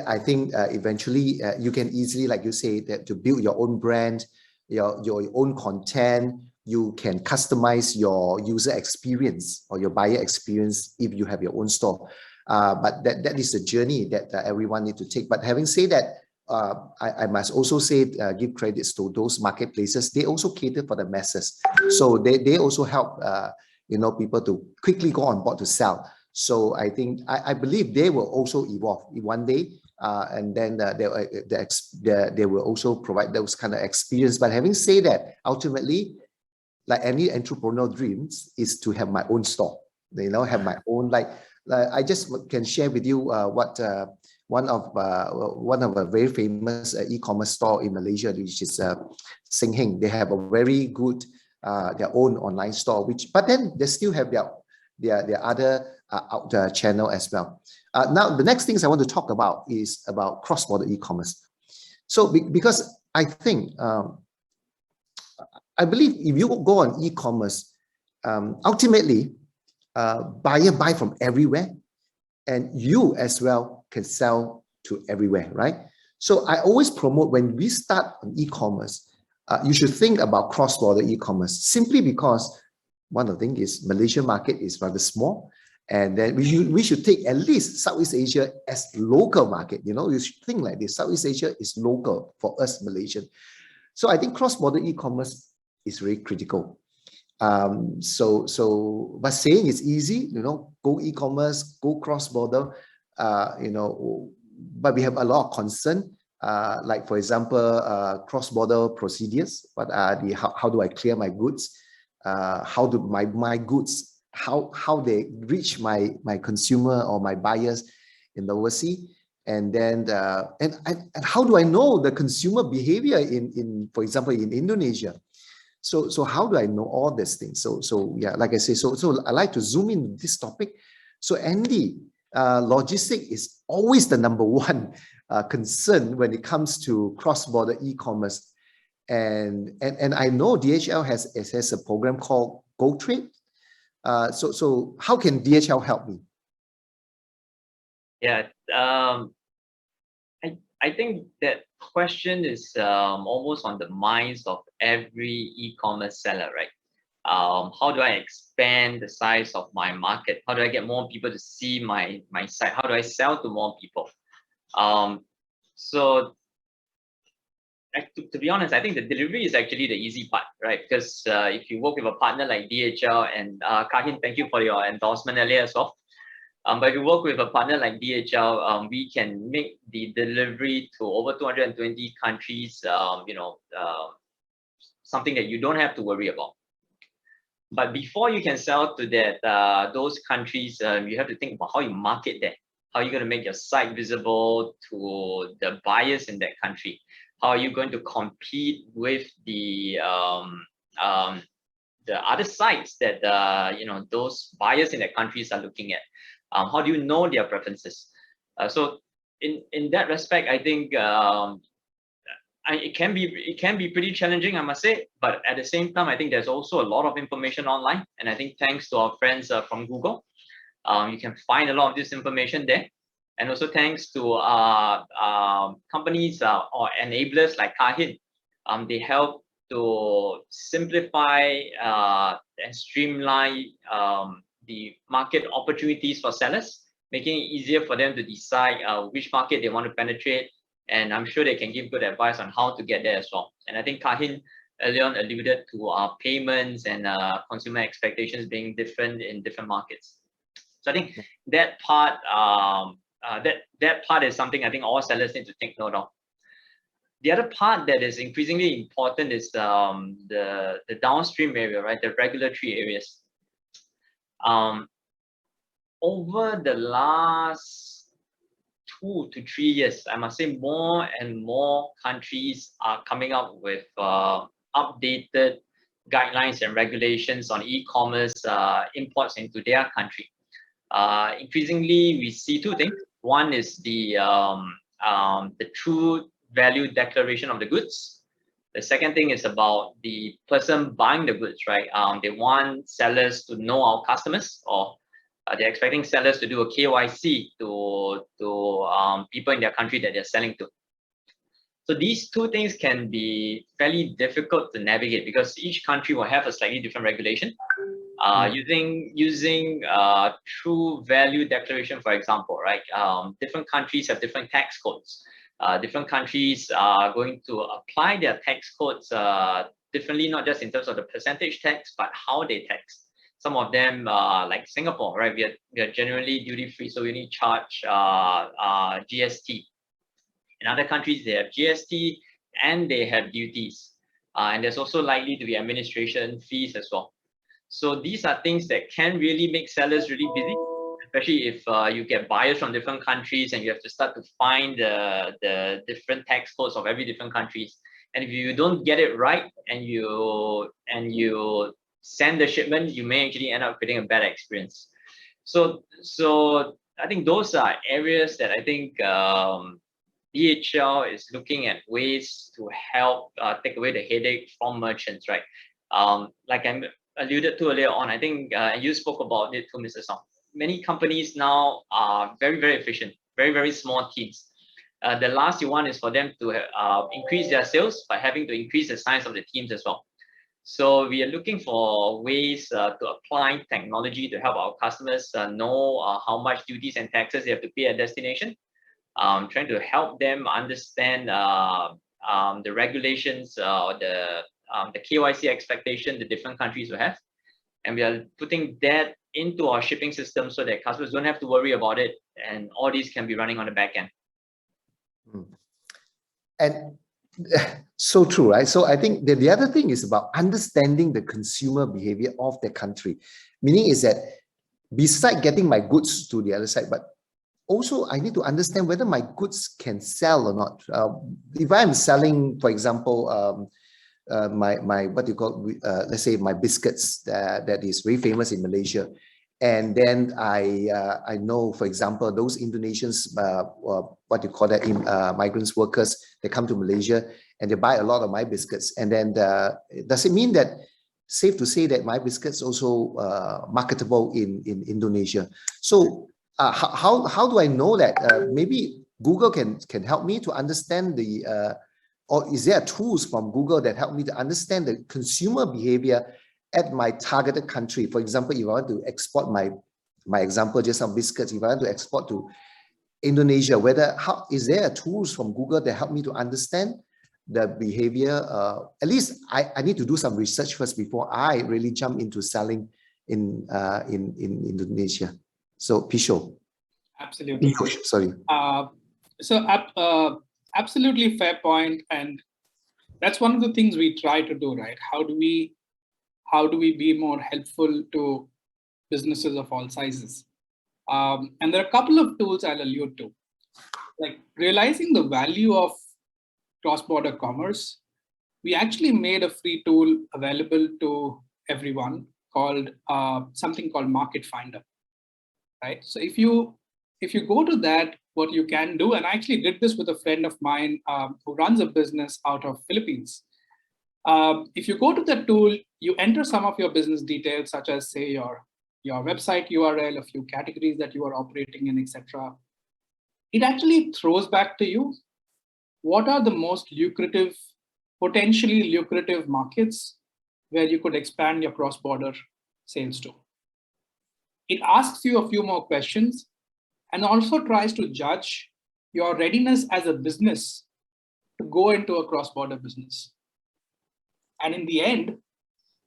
I think eventually you can easily, like you say, that to build your own brand, your own content, you can customize your user experience or your buyer experience if you have your own store. But that is a journey that everyone needs to take. But having said that, I must also say, give credits to those marketplaces. They also cater for the masses. So they also help, people to quickly go on board to sell. So I think, I believe they will also evolve one day. And then they will also provide those kind of experience. But having said that, ultimately, like any entrepreneurial dreams is to have my own store, have my own, I just can share with you what one of a very famous e-commerce store in Malaysia, which is Hing. They have a very good their own online store, but then they still have their other out channel as well. Now, the next things I want to talk about is about cross-border e-commerce. So because I think, I believe if you go on e-commerce, ultimately, buyer buy from everywhere, and you as well can sell to everywhere, right? So I always promote when we start on e-commerce, you should think about cross-border e-commerce, simply because one of the things is Malaysian market is rather small, and then we should take at least Southeast Asia as local market. You should think like this. Southeast Asia is local for us Malaysian. So I think cross-border e-commerce is very critical. So but saying it's easy, go e-commerce, go cross-border, but we have a lot of concern. Like for example, cross-border procedures. What are how do I clear my goods? How do my goods, how they reach my consumer or my buyers in the overseas? And then and how do I know the consumer behavior in for example in Indonesia? So how do I know all these things? So yeah, like I say, so I like to zoom in this topic. So Andy, logistics is always the number one concern when it comes to cross-border e-commerce, and I know DHL has a program called Go Trade. So how can DHL help me? Yeah, I think that question is almost on the minds of every e-commerce seller, right? How do I expand the size of my market? How do I get more people to see my site? How do I sell to more people? So to be honest, I think the delivery is actually the easy part, right? Because if you work with a partner like DHL, and Kahin, thank you for your endorsement earlier as well. But if you work with a partner like DHL, we can make the delivery to over 220 countries, something that you don't have to worry about. But before you can sell to those countries, you have to think about how you market that. How are you going to make your site visible to the buyers in that country? How are you going to compete with the other sites that those buyers in that countries are looking at? How do you know their preferences? So in that respect, I think it can be pretty challenging, I must say. But at the same time, I think there's also a lot of information online, and I think thanks to our friends from Google, you can find a lot of this information there. And also thanks to companies or enablers like Kahin, they help to simplify and streamline the market opportunities for sellers, making it easier for them to decide which market they want to penetrate. And I'm sure they can give good advice on how to get there as well. And I think Kahin earlier on alluded to payments and consumer expectations being different in different markets. So I think that part that part is something I think all sellers need to take note of. The other part that is increasingly important is the downstream area, right? The regulatory areas. Over the last 2 to 3 years, I must say more and more countries are coming up with updated guidelines and regulations on e-commerce imports into their country. Increasingly, we see two things. One is the true value declaration of the goods. The second thing is about the person buying the goods, right? They want sellers to know our customers, or they're expecting sellers to do a KYC to people in their country that they're selling to. So these two things can be fairly difficult to navigate because each country will have a slightly different regulation. Using true value declaration, for example, right? Different countries have different tax codes. Different countries are going to apply their tax codes differently, not just in terms of the percentage tax, but how they tax. Some of them, like Singapore, right? We are generally duty free, so we only charge GST. In other countries, they have GST and they have duties, and there's also likely to be administration fees as well. So these are things that can really make sellers really busy, especially if you get buyers from different countries and you have to start to find the different tax codes of every different countries. And if you don't get it right and you send the shipment, you may actually end up getting a bad experience. So I think those are areas that I think DHL is looking at ways to help take away the headache from merchants, right? Like I alluded to earlier on, I think you spoke about it too, Mr. Song. Many companies now are very, very efficient, very, very small teams. The last you want is for them to increase their sales by having to increase the size of the teams as well. So we are looking for ways to apply technology to help our customers know how much duties and taxes they have to pay at destination. Trying to help them understand the regulations or the KYC expectation the different countries will have. And we are putting that into our shipping system so that customers don't have to worry about it. And all these can be running on the back end. And so true, right? So I think the other thing is about understanding the consumer behavior of the country. Meaning is that beside getting my goods to the other side, but also I need to understand whether my goods can sell or not. If I'm selling, for example, my what you call, let's say my biscuits that is very famous in Malaysia. And then I know, for example, those Indonesians, what you call that, migrants workers, they come to Malaysia and they buy a lot of my biscuits. And then does it mean that, safe to say that my biscuits also marketable in Indonesia? So how do I know that? Maybe Google can help me to understand or is there tools from Google that help me to understand the consumer behavior at my targeted country? For example, if I want to export my example, just some biscuits, if I want to export to Indonesia, is there tools from Google that help me to understand the behavior? At least I need to do some research first before I really jump into selling in Indonesia. So Piyush. Absolutely. Piyush, sorry. Absolutely fair point, and that's one of the things we try to do, right? How do we be more helpful to businesses of all sizes? And there are a couple of tools I'll allude to, like realizing the value of cross-border commerce. We actually made a free tool available to everyone called something called Market Finder, right? So if you go to that, what you can do, and I actually did this with a friend of mine who runs a business out of Philippines. If you go to the tool, you enter some of your business details, such as say your website URL, a few categories that you are operating in, etc. It actually throws back to you what are the most lucrative, potentially lucrative markets where you could expand your cross-border sales to. It asks you a few more questions and also tries to judge your readiness as a business to go into a cross-border business. And in the end,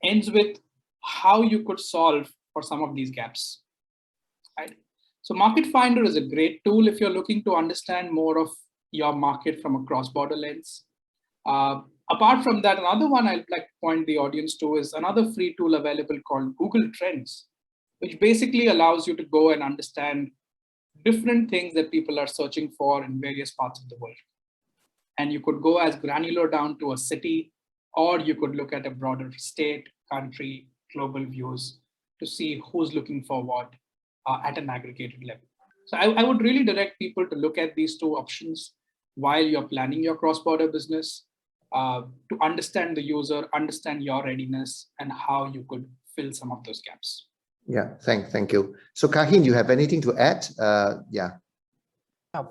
ends with how you could solve for some of these gaps, right? So Market Finder is a great tool if you're looking to understand more of your market from a cross-border lens. Apart from that, another one I'd like to point the audience to is another free tool available called Google Trends, which basically allows you to go and understand different things that people are searching for in various parts of the world. And you could go as granular down to a city, or you could look at a broader state, country, global views to see who's looking for what at an aggregated level. So I would really direct people to look at these two options while you're planning your cross-border business to understand the user, understand your readiness, and how you could fill some of those gaps. Yeah, thank you. So Kahin, you have anything to add? Yeah.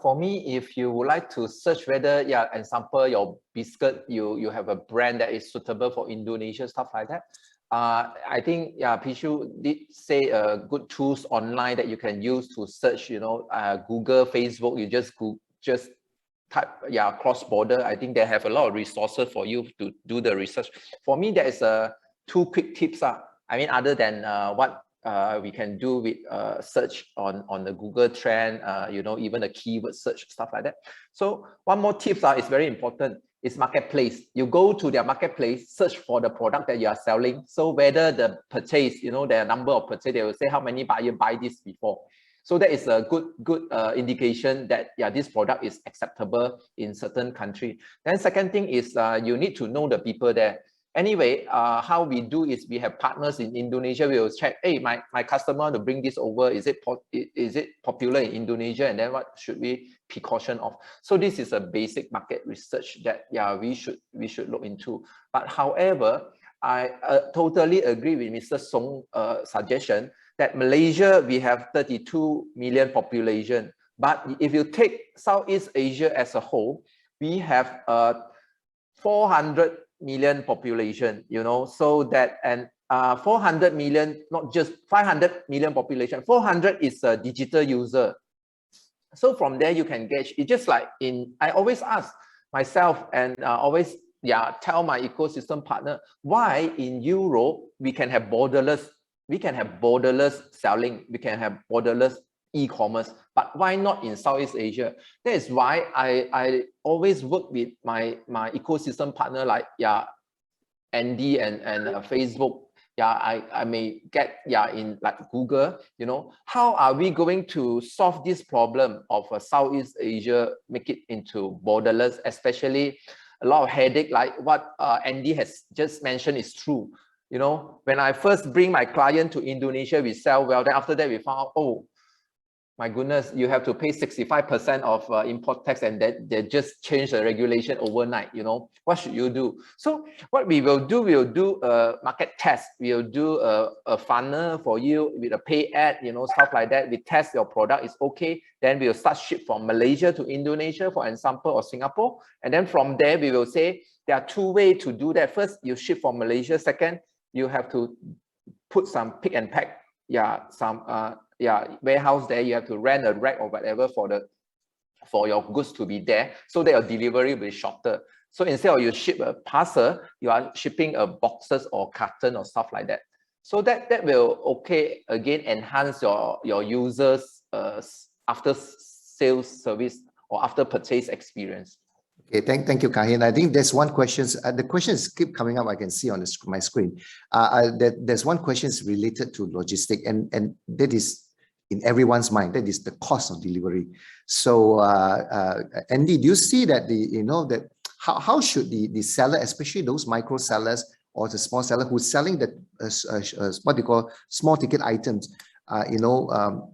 For me, if you would like to search whether, example, your biscuit, you have a brand that is suitable for Indonesia, stuff like that. I think, Piyush did say good tools online that you can use to search, Google, Facebook, you just type, cross-border. I think they have a lot of resources for you to do the research. For me, there is two quick tips. I mean, other than what we can do with search on the Google trend, even the keyword search, stuff like that. So one more tip is very important, is marketplace. You go to their marketplace, search for the product that you are selling. So whether the purchase, the number of purchase, they will say how many buyers buy this before. So that is a good indication that this product is acceptable in certain country. Then second thing is you need to know the people there. Anyway, how we do is we have partners in Indonesia. We will check, hey, my customer to bring this over. Is it popular in Indonesia? And then what should we precaution of? So this is a basic market research that we should look into. But however, I totally agree with Mr. Song's suggestion that Malaysia, we have 32 million population. But if you take Southeast Asia as a whole, we have 400 million population, so that, and 400 million, not just 500 million population, 400 is a digital user. So from there you can gauge. It's just like I always ask myself and always tell my ecosystem partner, why in Europe we can have borderless selling, we can have borderless e-commerce, but why not in Southeast Asia? That is why I always work with my ecosystem partner like Andy and Facebook. I may get in like Google, how are we going to solve this problem of Southeast Asia, make it into borderless, especially a lot of headache like what Andy has just mentioned is true. When I first bring my client to Indonesia, we sell well. Then after that, we found out, oh my goodness, you have to pay 65% of import tax, and that they just changed the regulation overnight. What should you do? So what we will do a market test. We'll do a funnel for you with a pay ad, stuff like that. We test your product is okay. Then we'll start ship from Malaysia to Indonesia, for example, or Singapore. And then from there, we will say there are two ways to do that. First, you ship from Malaysia. Second, you have to put some pick and pack, warehouse there. You have to rent a rack or whatever for your goods to be there, so that your delivery will be shorter. So instead of you ship a parcel, you are shipping a boxes or carton or stuff like that. So that will again enhance your users after sales service or after purchase experience. Okay, thank you, Kahin. I think there's one question. The questions keep coming up. I can see on my screen. There's one question related to logistic, and that is in everyone's mind. That is the cost of delivery. So, Andy, do you see that that how should the seller, especially those micro sellers or the small seller who's selling the what they call small ticket items,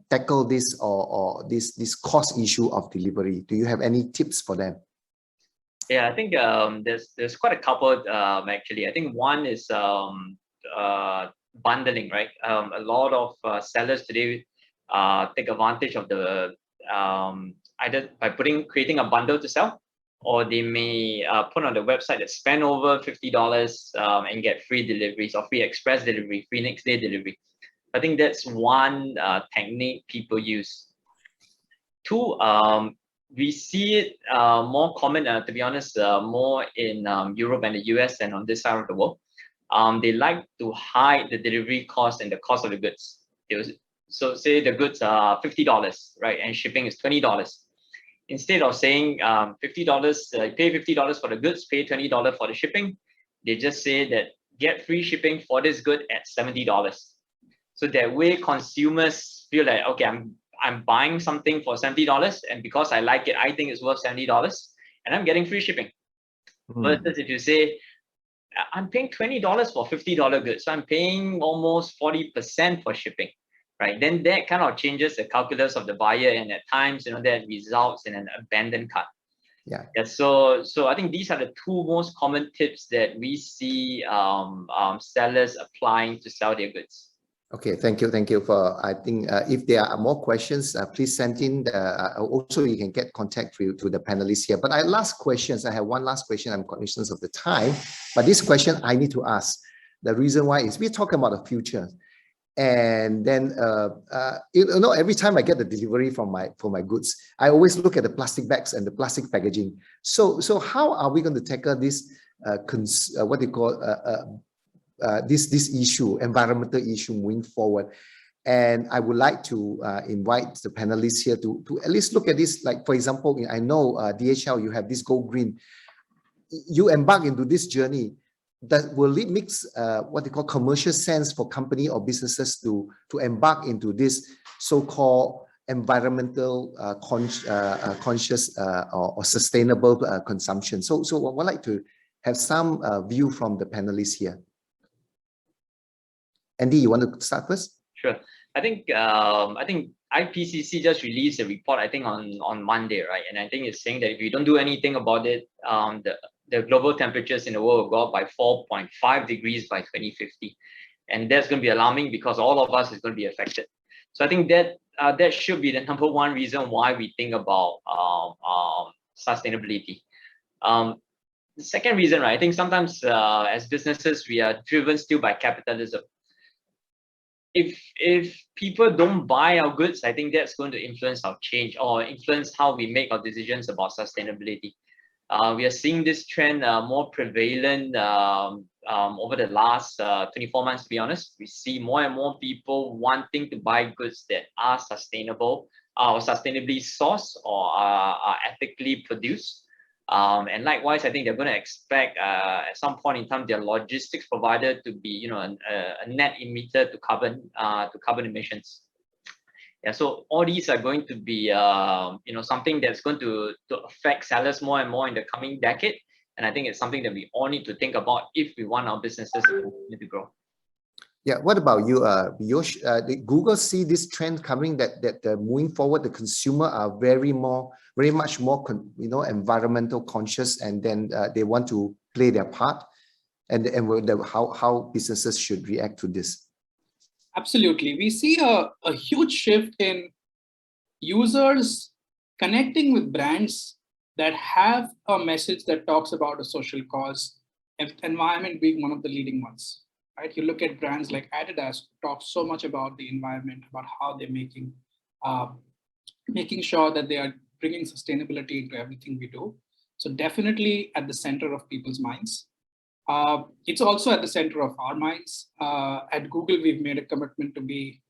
tackle this or this cost issue of delivery? Do you have any tips for them? Yeah, I think there's quite a couple actually. I think one is bundling, right? A lot of sellers today take advantage of the either by creating a bundle to sell, or they may put on the website that spend over $50 and get free deliveries or free express delivery, free next day delivery. I think that's one technique people use. Two, we see it more common, to be honest, more in Europe and the US and on this side of the world. They like to hide the delivery cost and the cost of the goods. So say the goods are $50, right, and shipping is $20. Instead of saying $50, pay $50 for the goods, pay $20 for the shipping, they just say that get free shipping for this good at $70. So that way consumers feel like, okay, I'm buying something for $70, and because I like it, I think it's worth $70, and I'm getting free shipping. Versus if you say, I'm paying $20 for $50 goods, so I'm paying almost 40% for shipping, right? Then that kind of changes the calculus of the buyer, and at times, that results in an abandoned cart. Yeah. So I think these are the two most common tips that we see sellers applying to sell their goods. Okay, thank you for, I think if there are more questions, please send in. Also, you can get contact to the panelists here. But I have one last question. I'm cognizant of the time, but this question I need to ask. The reason why is we're talking about the future. And then, every time I get the delivery for my goods, I always look at the plastic bags and the plastic packaging. So how are we going to tackle this, what they call, this issue, environmental issue moving forward? And I would like to invite the panelists here to at least look at this. Like, for example, I know DHL, you have this Go Green. You embark into this journey. Will it make what they call commercial sense for company or businesses to embark into this so-called environmental conscious or sustainable consumption. So I would like to have some view from the panelists here. Andy, you want to start first? Sure. I think IPCC just released a report, I think on Monday, right? And I think it's saying that if you don't do anything about it, the global temperatures in the world will go up by 4.5 degrees by 2050. And that's going to be alarming because all of us is going to be affected. So I think that that should be the number one reason why we think about sustainability. The second reason, right? I think sometimes as businesses, we are driven still by capitalism. If people don't buy our goods, I think that's going to influence our change or influence how we make our decisions about sustainability. We are seeing this trend more prevalent over the last 24 months, to be honest. We see more and more people wanting to buy goods that are sustainable or sustainably sourced or are ethically produced. And likewise, I think they're going to expect at some point in time their logistics provider to be, a net emitter to carbon emissions. Yeah, so all these are going to be, something that's going to affect sellers more and more in the coming decade. And I think it's something that we all need to think about if we want our businesses to continue to grow. Yeah, what about you, Piyush? Did Google see this trend coming that moving forward, the consumer are very much more, environmental conscious, and then they want to play their part, and how businesses should react to this? Absolutely. We see a huge shift in users connecting with brands that have a message that talks about a social cause, environment being one of the leading ones. Right? You look at brands like Adidas, talk so much about the environment, about how they're making sure that they are bringing sustainability into everything we do. So definitely at the center of people's minds. It's also at the center of our minds. At Google, we've made a commitment to be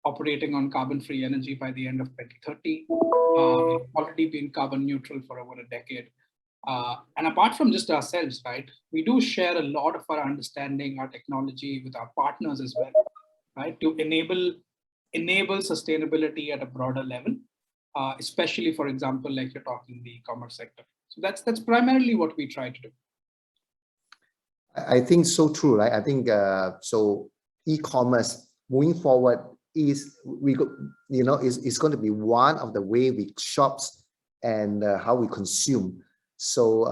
operating on carbon-free energy by the end of 2030. We've already been carbon neutral for over a decade. And apart from just ourselves, right, we do share a lot of our understanding, our technology with our partners as well, right, to enable sustainability at a broader level, especially, for example, like you're talking the e-commerce sector. So that's primarily what we try to do. I think so true, right? I think so. E-commerce moving forward is going to be one of the way we shops and how we consume. So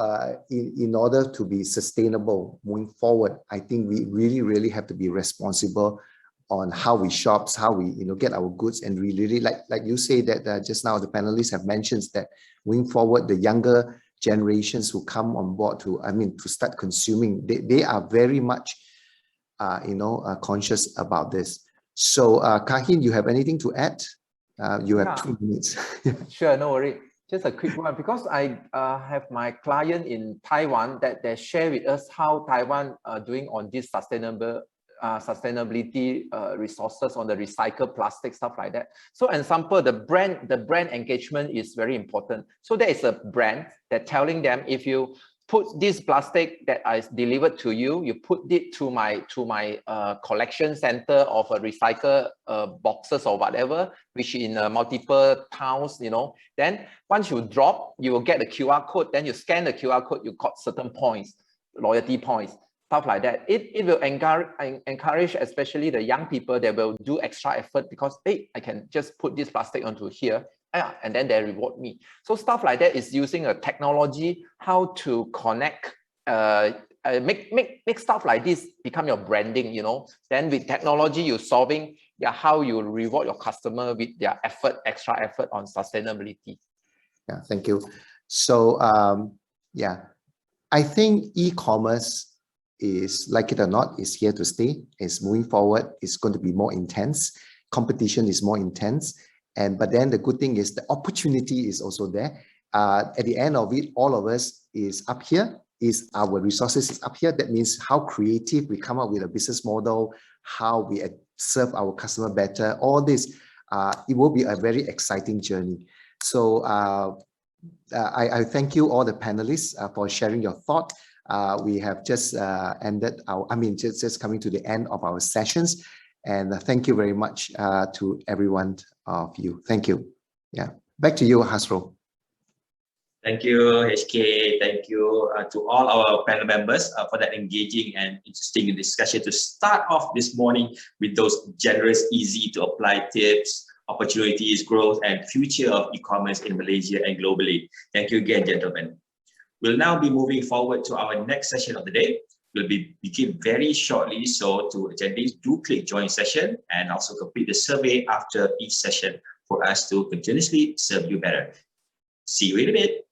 in order to be sustainable moving forward, I think we really have to be responsible on how we shop, how we get our goods, and we really like you say that just now the panelists have mentioned that moving forward the younger generations who come on board to start consuming, they are very much conscious about this. So Kahin, you have anything to add? You have 2 minutes. Sure, no worry. Just a quick one, because I have my client in Taiwan that they share with us how Taiwan are doing on this sustainability resources on the recycled plastic, stuff like that. So example, the brand engagement is very important. So there is a brand that telling them, if you put this plastic that is delivered to you, you put it to my collection center of a recycle boxes or whatever, which in multiple towns, then once you drop, you will get the QR code, then you scan the QR code, you got certain points, loyalty points, stuff like that. It will encourage especially the young people that will do extra effort because, hey, I can just put this plastic onto here, and then they reward me. So stuff like that is using a technology, how to connect, make stuff like this become your branding, Then with technology, you're solving how you reward your customer with their effort, extra effort on sustainability. Yeah, thank you. So I think e-commerce is, like it or not, is here to stay. It's moving forward. It's going to be more intense. Competition is more intense. But then the good thing is the opportunity is also there. At the end of it, all of us is up here, is our resources is up here. That means how creative we come up with a business model, how we serve our customer better, all this, it will be a very exciting journey. So I thank you all the panelists for sharing your thought. We have just ended just coming to the end of our sessions. And thank you very much to everyone of you. Thank you. Yeah, back to you, Hasro. Thank you, HK. Thank you to all our panel members for that engaging and interesting discussion to start off this morning with those generous, easy to apply tips, opportunities, growth, and future of e-commerce in Malaysia and globally. Thank you again, gentlemen. We'll now be moving forward to our next session of the day. We'll begin very shortly, so to attendees, do click join session and also complete the survey after each session for us to continuously serve you better. See you in a bit.